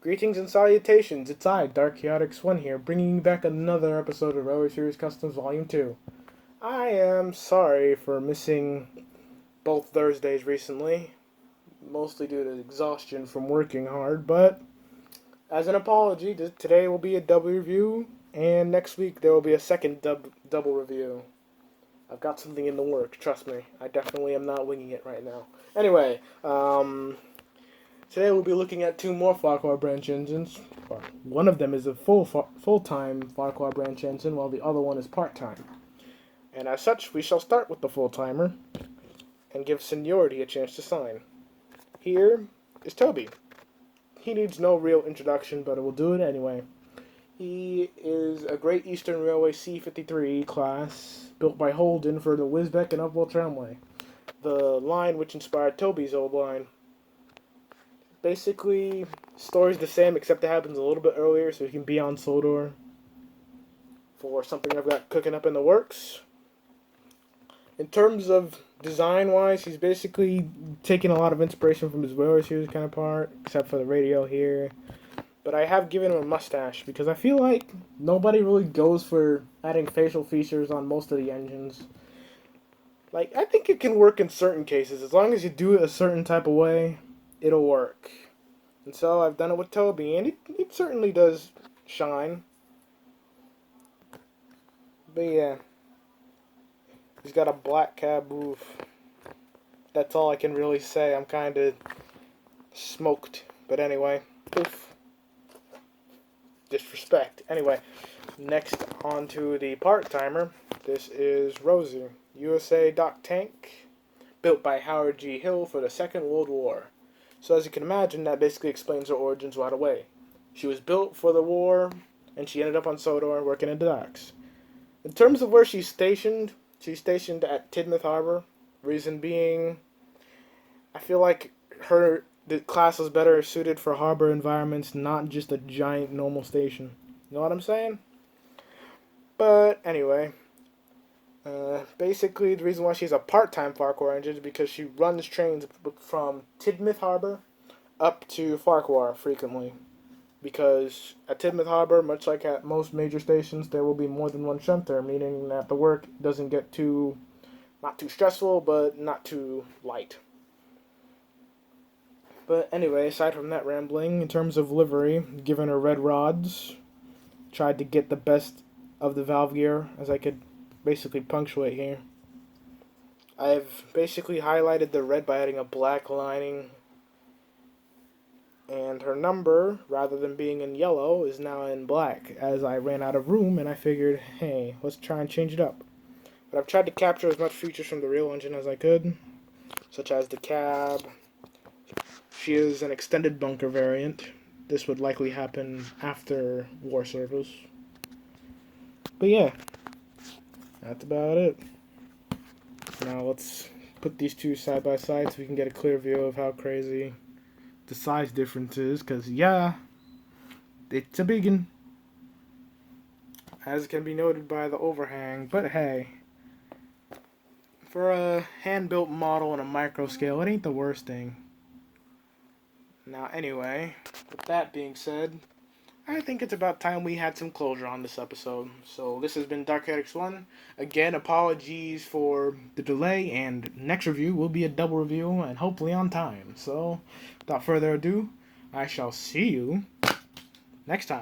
Greetings and salutations, it's I, Dark Chaotic Swan here, bringing you back another episode of RWS Series Customs Volume 2. I am sorry for missing both Thursdays recently, mostly due to exhaustion from working hard, but as an apology, today will be a double review, and next week there will be a second double review. I've got something in the works, trust me. I definitely am not winging it right now. Anyway, today we'll be looking at two more Farquhar branch engines. One of them is a full-time Farquhar branch engine, while the other one is part-time. And as such, we shall start with the full-timer and give seniority a chance to shine. Here is Toby. He needs no real introduction, but I will do it anyway. He is a Great Eastern Railway C53 class, built by Holden for the Wisbech and Upwell Tramway, the line which inspired Toby's old line. Basically, story's the same, except it happens a little bit earlier, so he can be on Sodor for something I've got cooking up in the works. In terms of design-wise, he's basically taking a lot of inspiration from his Whaler Series counterpart, except for the radio here. But I have given him a mustache, because I feel like nobody really goes for adding facial features on most of the engines. Like, I think it can work in certain cases. As long as you do it a certain type of way, it'll work. And so I've done it with Toby, and it certainly does shine. But yeah, he's got a black cab roof. That's all I can really say. I'm kind of smoked. But anyway, poof. Disrespect. Anyway, next on to the part-timer. This is Rosie, USA dock tank, built by Howard G. Hill for the Second World War. So as you can imagine, that basically explains her origins right away. She was built for the war, and she ended up on Sodor working in the docks. In terms of where she's stationed at Tidmouth Harbor. Reason being, I feel like the class is better suited for harbor environments, not just a giant normal station. You know what I'm saying? But anyway, basically the reason why she's a part-time Farquhar engine is because she runs trains from Tidmouth Harbor up to Farquhar frequently. Because at Tidmouth Harbor, much like at most major stations, there will be more than one shunter, meaning that the work doesn't get not too stressful, but not too light. But anyway, aside from that rambling, in terms of livery, given her red rods, tried to get the best of the valve gear as I could basically punctuate here. I've basically highlighted the red by adding a black lining, and her number, rather than being in yellow, is now in black, as I ran out of room and I figured, hey, let's try and change it up. But I've tried to capture as much features from the real engine as I could, such as the cab. She is an extended bunker variant. This would likely happen after war service. But yeah, that's about it. Now let's put these two side by side so we can get a clear view of how crazy the size difference is. Because yeah, it's a biggin', as can be noted by the overhang. But hey, for a hand-built model on a micro scale, it ain't the worst thing. Now anyway, with that being said, I think it's about time we had some closure on this episode. So this has been Dark Chaotic 1. Again, apologies for the delay, and next review will be a double review, and hopefully on time. So, without further ado, I shall see you next time.